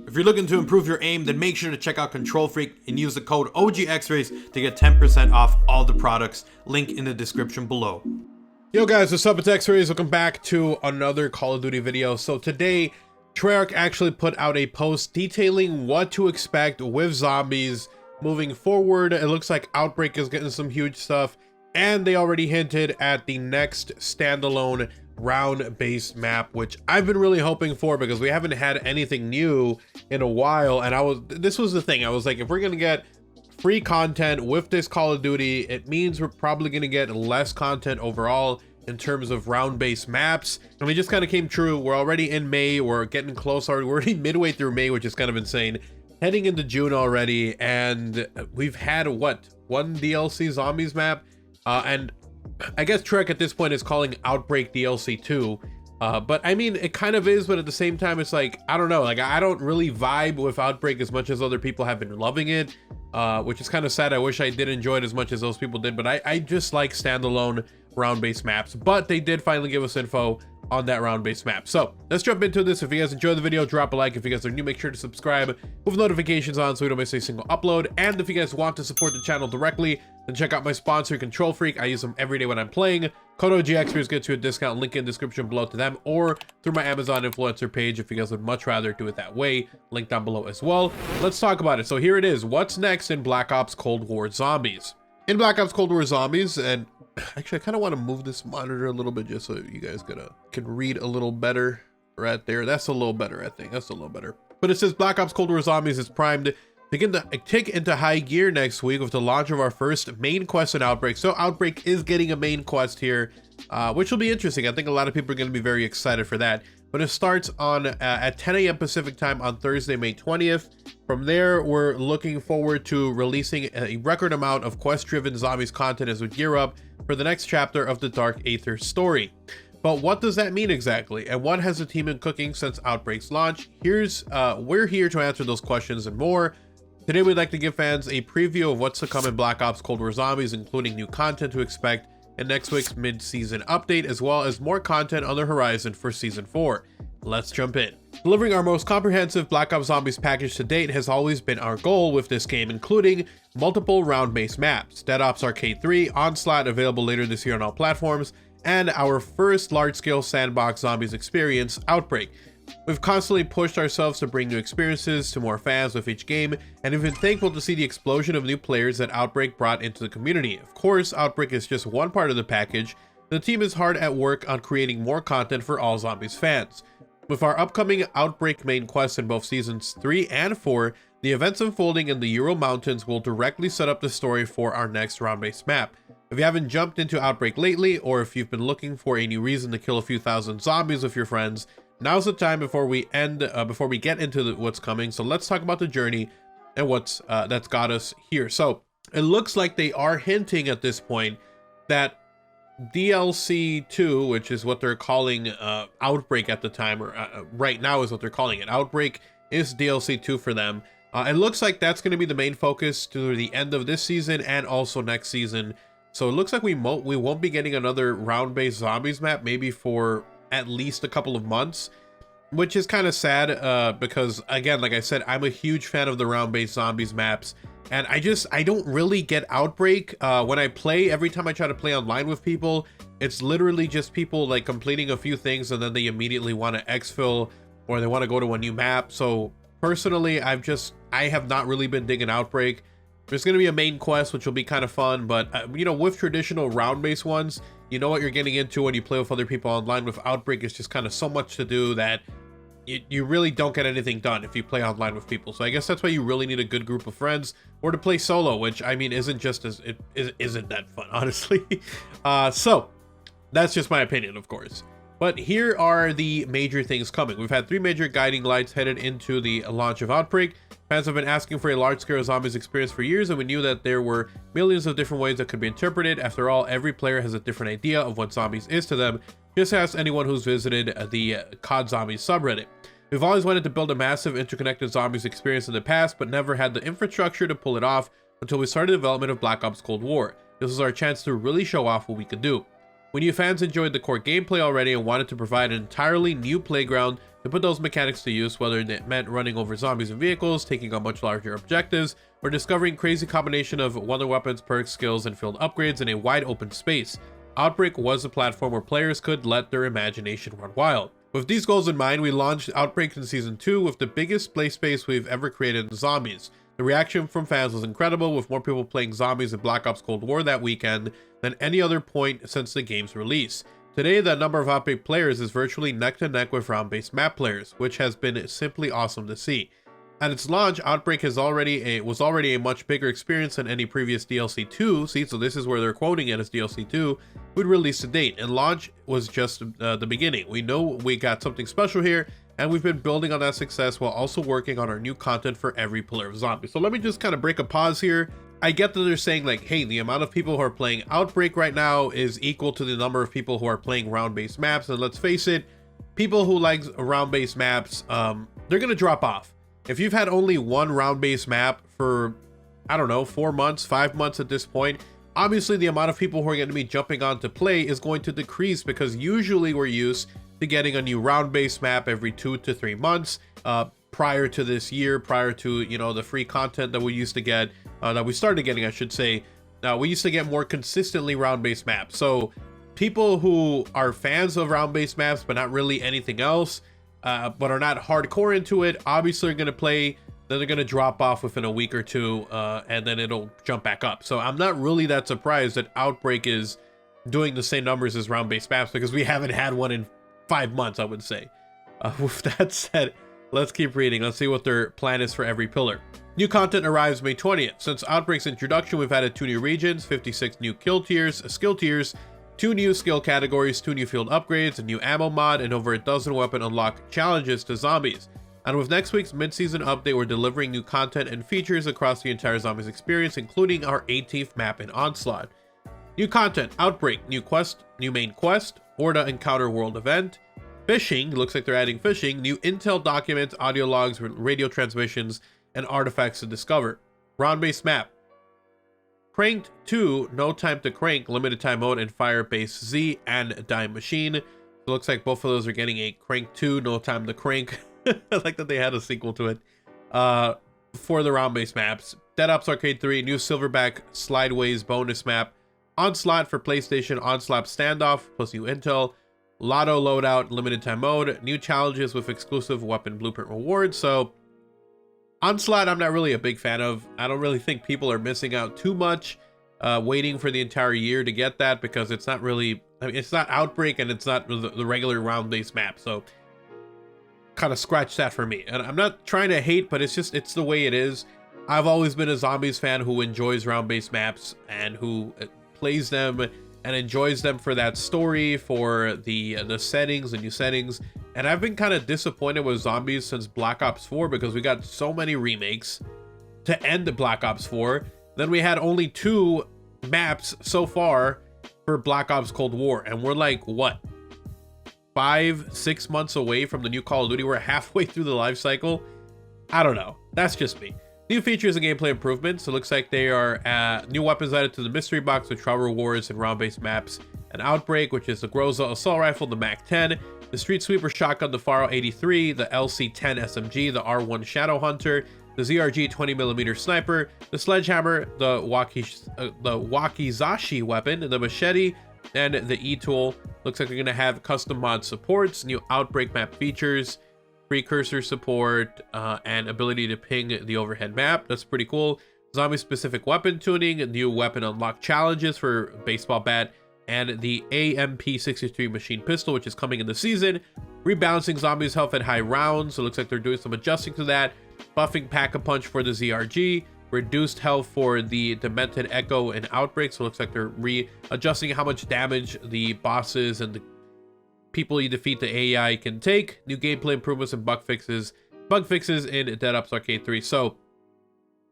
If you're looking to improve your aim, then make sure to check out Control Freak and use the code OGXRAYZ to get 10% off all the products. Link in the description below. Yo guys, what's up? It's XRAYZ. Welcome back to another Call of Duty video. So today, Treyarch actually put out a post detailing what to expect with zombies moving forward. It looks like Outbreak is getting some huge stuff, and they already hinted at the next standalone round-based map, which I've been really hoping for because we haven't had anything new in a while. And this was the thing, I was like, if we're gonna get free content with this Call of Duty, it means we're probably gonna get less content overall in terms of round-based maps. And it just kind of came true. We're already in May, we're getting close already, we're already midway through May, which is kind of insane, heading into June already, and we've had what, one DLC zombies map, and I guess Trek at this point is calling Outbreak DLC 2, but I mean, it kind of is, but at the same time, it's like, I don't know, like, I don't really vibe with Outbreak as much as other people have been loving it, which is kind of sad. I wish I did enjoy it as much as those people did, but I just like standalone round-based maps. But they did finally give us info on that round-based map. So let's jump into this. If you guys enjoyed the video, drop a like. If you guys are new, make sure to subscribe with notifications on so you don't miss a single upload. And if you guys want to support the channel directly, then check out my sponsor, Control Freak. I use them every day when I'm playing. Code OGXRAYZ gets you a discount. Link in the description below to them, or through my Amazon influencer page if you guys would much rather do it that way. Link down below as well. Let's talk about it. So here it is. What's next in Black Ops Cold War Zombies? In Black Ops Cold War Zombies, and actually I kind of want to move this monitor a little bit just so you guys can read a little better right there. That's a little better, I think. That's a little better. But it says Black Ops Cold War Zombies is primed to begin to kick into high gear next week with the launch of our first main quest in Outbreak. So Outbreak is getting a main quest here, which will be interesting. I think a lot of people are going to be very excited for that. But it starts on at 10 a.m. Pacific time on Thursday, May 20th. From there, we're looking forward to releasing a record amount of quest-driven zombies content as we gear up for the next chapter of the Dark Aether story. But what does that mean exactly? And what has the team been cooking since Outbreak's launch? We're here to answer those questions and more. Today, we'd like to give fans a preview of what's to come in Black Ops Cold War Zombies, including new content to expect in next week's mid-season update, as well as more content on the horizon for Season 4. Let's jump in. Delivering our most comprehensive Black Ops Zombies package to date has always been our goal with this game, including multiple round-based maps, Dead Ops Arcade 3, Onslaught available later this year on all platforms, and our first large-scale sandbox zombies experience, Outbreak. We've constantly pushed ourselves to bring new experiences to more fans with each game, and have been thankful to see the explosion of new players that Outbreak brought into the community. Of course, Outbreak is just one part of the package. The team is hard at work on creating more content for all Zombies fans. With our upcoming Outbreak main quest in both Seasons 3 and 4, the events unfolding in the Ural Mountains will directly set up the story for our next round-based map. If you haven't jumped into Outbreak lately, or if you've been looking for a new reason to kill a few thousand zombies with your friends, now's the time before we get into what's coming. So let's talk about the journey and what's that's got us here. So it looks like they are hinting at this point that DLC 2, which is what they're calling Outbreak at the time, or right now is what they're calling it. Outbreak is DLC 2 for them. It looks like that's going to be the main focus to the end of this season and also next season. So it looks like we won't be getting another round-based zombies map maybe for at least a couple of months, which is kind of sad because, again, like I said, I'm a huge fan of the round-based zombies maps, and I don't really get Outbreak. When I play, every time I try to play online with people, it's literally just people like completing a few things and then they immediately want to exfil or they want to go to a new map. So personally, I have not really been digging Outbreak. There's going to be a main quest, which will be kind of fun, but you know, with traditional round-based ones, you know what you're getting into when you play with other people online. With Outbreak, it's just kind of so much to do that you really don't get anything done if you play online with people. So I guess that's why you really need a good group of friends, or to play solo, which I mean isn't that fun, honestly. So that's just my opinion, of course. But here are the major things coming. We've had 3 major guiding lights headed into the launch of Outbreak. Fans have been asking for a large-scale zombies experience for years, and we knew that there were millions of different ways that could be interpreted. After all, every player has a different idea of what zombies is to them. Just ask anyone who's visited the COD Zombies subreddit. We've always wanted to build a massive interconnected zombies experience in the past, but never had the infrastructure to pull it off until we started development of Black Ops Cold War. This was our chance to really show off what we could do. We knew fans enjoyed the core gameplay already and wanted to provide an entirely new playground to put those mechanics to use, whether it meant running over zombies and vehicles, taking on much larger objectives, or discovering crazy combination of wonder weapons, perks, skills, and field upgrades in a wide open space. Outbreak was a platform where players could let their imagination run wild. With these goals in mind, we launched Outbreak in Season 2 with the biggest play space we've ever created in zombies. The reaction from fans was incredible, with more people playing zombies in Black Ops Cold War that weekend than any other point since the game's release. Today, the number of Outbreak players is virtually neck to neck with round-based map players, which has been simply awesome to see. At its launch, Outbreak was already a much bigger experience than any previous DLC 2, so this is where they're quoting it as DLC 2, would release to date, and launch was just the beginning. We know we got something special here, and we've been building on that success while also working on our new content for every pillar of zombies. So let me just kind of break a pause here. I get that they're saying like, hey, the amount of people who are playing Outbreak right now is equal to the number of people who are playing round-based maps, and let's face it, people who like round-based maps, they're gonna drop off. If you've had only one round-based map for, I don't know, 4 months, 5 months at this point, obviously the amount of people who are going to be jumping on to play is going to decrease, because usually we're used to getting a new round-based map every 2 to 3 months. Prior to this year, prior to, you know, the free content that we used to get, that we started getting, I should say, we used to get more consistently round-based maps. So people who are fans of round-based maps, but not really anything else, but are not hardcore into it, obviously are going to play, then they're going to drop off within a week or two, and then it'll jump back up. So I'm not really that surprised that Outbreak is doing the same numbers as round-based maps, because we haven't had one in 5 months, I would say. With that said, let's keep reading. Let's see what their plan is for every pillar. New content arrives May 20th. Since Outbreak's introduction, we've added 2 new regions, 56 new skill tiers, 2 new skill categories, 2 new field upgrades, a new ammo mod, and over a dozen weapon unlock challenges to zombies. And with next week's mid-season update, we're delivering new content and features across the entire zombies experience, including our 18th map in Onslaught. New content: Outbreak, new quest, new main quest, Horda Encounter World event, fishing, looks like they're adding fishing, new intel documents, audio logs, radio transmissions, and artifacts to discover. Round-based map: Cranked 2, No Time to Crank, limited time mode, and Firebase Z and Dime Machine. So it looks like both of those are getting a Crank 2, No Time to Crank. I like that they had a sequel to it. For the round-based maps: Dead Ops Arcade 3, new Silverback Slideways bonus map, Onslaught for PlayStation, Onslaught Standoff, plus new intel, Lotto loadout, limited time mode, new challenges with exclusive weapon blueprint rewards. So Onslaught, I'm not really a big fan of. I don't really think people are missing out too much waiting for the entire year to get that, because it's not really, I mean, it's not Outbreak and it's not the regular round-based map. So kind of scratch that for me. And I'm not trying to hate, but it's the way it is. I've always been a zombies fan who enjoys round-based maps and who plays them and enjoys them for that story, for the settings, the new settings. And I've been kind of disappointed with zombies since Black Ops 4, because we got so many remakes to end the Black Ops 4. Then we had only 2 maps so far for Black Ops Cold War, and we're like, what, 5-6 months away from the new Call of Duty? We're halfway through the life cycle. I don't know, that's just me. New features and gameplay improvements. It looks like they are new weapons added to the mystery box with travel rewards and round-based maps. An Outbreak, which is the Groza assault rifle, the MAC-10, the Street Sweeper shotgun, the Faro 83, the LC-10 SMG, the R1 Shadow Hunter, the ZRG 20mm sniper, the sledgehammer, the Wakizashi weapon, the machete, and the E-tool. Looks like we're going to have custom mod supports, new Outbreak map features, precursor support, and ability to ping the overhead map. That's pretty cool. Zombie specific weapon tuning, new weapon unlock challenges for baseball bat and the AMP-63 machine pistol, which is coming in the season. Rebalancing zombies health at high rounds, so it looks like they're doing some adjusting to that. Buffing pack-a-punch for the ZRG, reduced health for the Demented Echo and Outbreak, so it looks like they're readjusting how much damage the bosses and the people you defeat the AI can take. New gameplay improvements and bug fixes in Dead Ops Arcade 3. So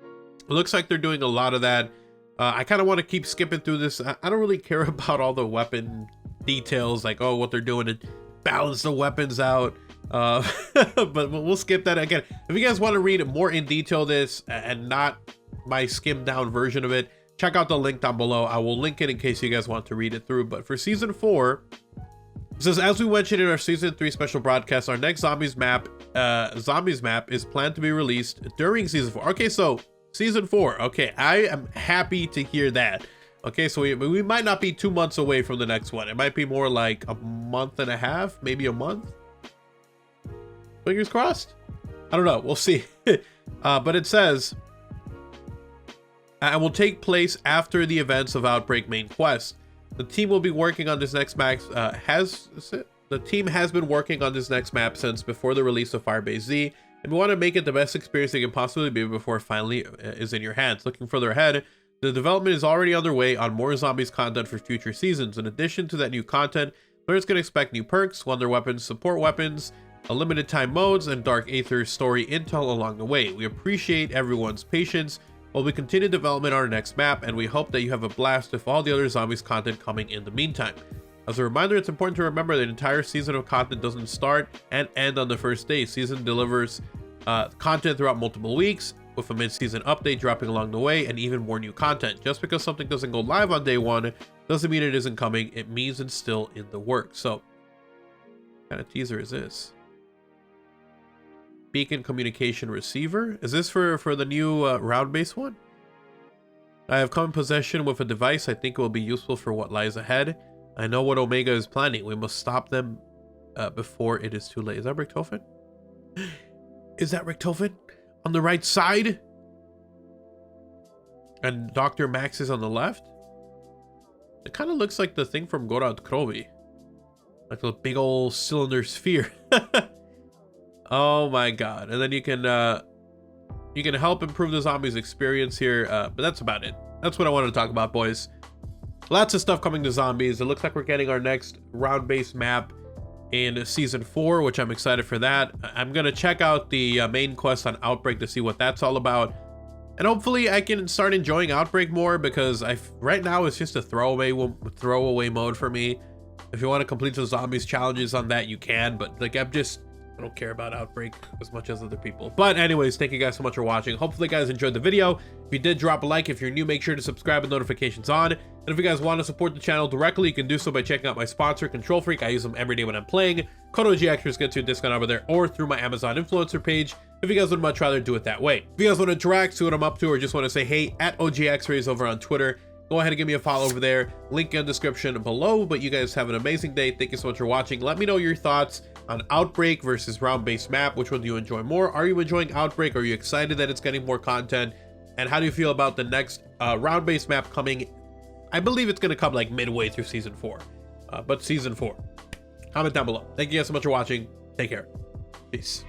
it looks like they're doing a lot of that. I kind of want to keep skipping through this. I don't really care about all the weapon details, like, oh, what they're doing to balance the weapons out. But we'll skip that. Again, if you guys want to read more in detail this and not my skimmed down version of it, check out the link down below. I will link it in case you guys want to read it through. But for season 4, It says, as we mentioned in our season 3 special broadcast, our next zombies map is planned to be released during season 4. Okay, so season 4. Okay, I am happy to hear that. Okay, so we might not be 2 months away from the next one. It might be more like a month and a half, maybe a month. Fingers crossed. I don't know. We'll see. But it says, and will take place after the events of Outbreak main quest. The team will be working on this next map. The team has been working on this next map since before the release of Firebase Z, and we want to make it the best experience it can possibly be before it finally is in your hands. Looking further ahead, the development is already underway on more zombies content for future seasons. In addition to that new content, players can expect new perks, wonder weapons, support weapons, a limited time modes, and Dark Aether story intel along the way. We appreciate everyone's patience while we continue development on our next map, and we hope that you have a blast with all the other zombies content coming in the meantime. As a reminder, it's important to remember that the entire season of content doesn't start and end on the first day. Season delivers content throughout multiple weeks, with a mid-season update dropping along the way and even more new content. Just because something doesn't go live on day 1 doesn't mean it isn't coming. It means it's still in the works. So, what kind of teaser is this? Beacon communication receiver. Is this for the new round-based one? I have come in possession with a device I think will be useful for what lies ahead. I know what Omega is planning. We must stop them before it is too late. Is that Richtofen? Is that Richtofen? On the right side? And Dr. Max is on the left? It kind of looks like the thing from OUTBREAK. Like a big old cylinder sphere. Oh my god. And then you can help improve the zombies experience here, but that's about it. That's what I wanted to talk about, boys. Lots of stuff coming to zombies. It looks like we're getting our next round-based map in season 4, which I'm excited for that. I'm gonna check out the main quest on Outbreak to see what that's all about, and hopefully I can start enjoying Outbreak more, because right now it's just a throwaway mode for me. If you want to complete some zombies challenges on that, you can, but like I don't care about Outbreak as much as other people. But anyways, thank you guys so much for watching. Hopefully you guys enjoyed the video. If you did, drop a like. If you're new, make sure to subscribe with notifications on. And if you guys want to support the channel directly, you can do so by checking out my sponsor, Control Freak. I use them every day when I'm playing. Code OGXRAYZ gets you a discount over there, or through my Amazon influencer page if you guys would much rather do it that way. If you guys want to interact, see what I'm up to, or just want to say hey at OGXRAYZ over on Twitter, go ahead and give me a follow over there. Link in the description below. But you guys have an amazing day. Thank you so much for watching. Let me know your thoughts on Outbreak versus round-based map. Which one do you enjoy more? Are you enjoying Outbreak? Are you excited that it's getting more content? And how do you feel about the next round-based map coming? I believe it's going to come like midway through season 4. But season 4. Comment down below. Thank you guys so much for watching. Take care. Peace.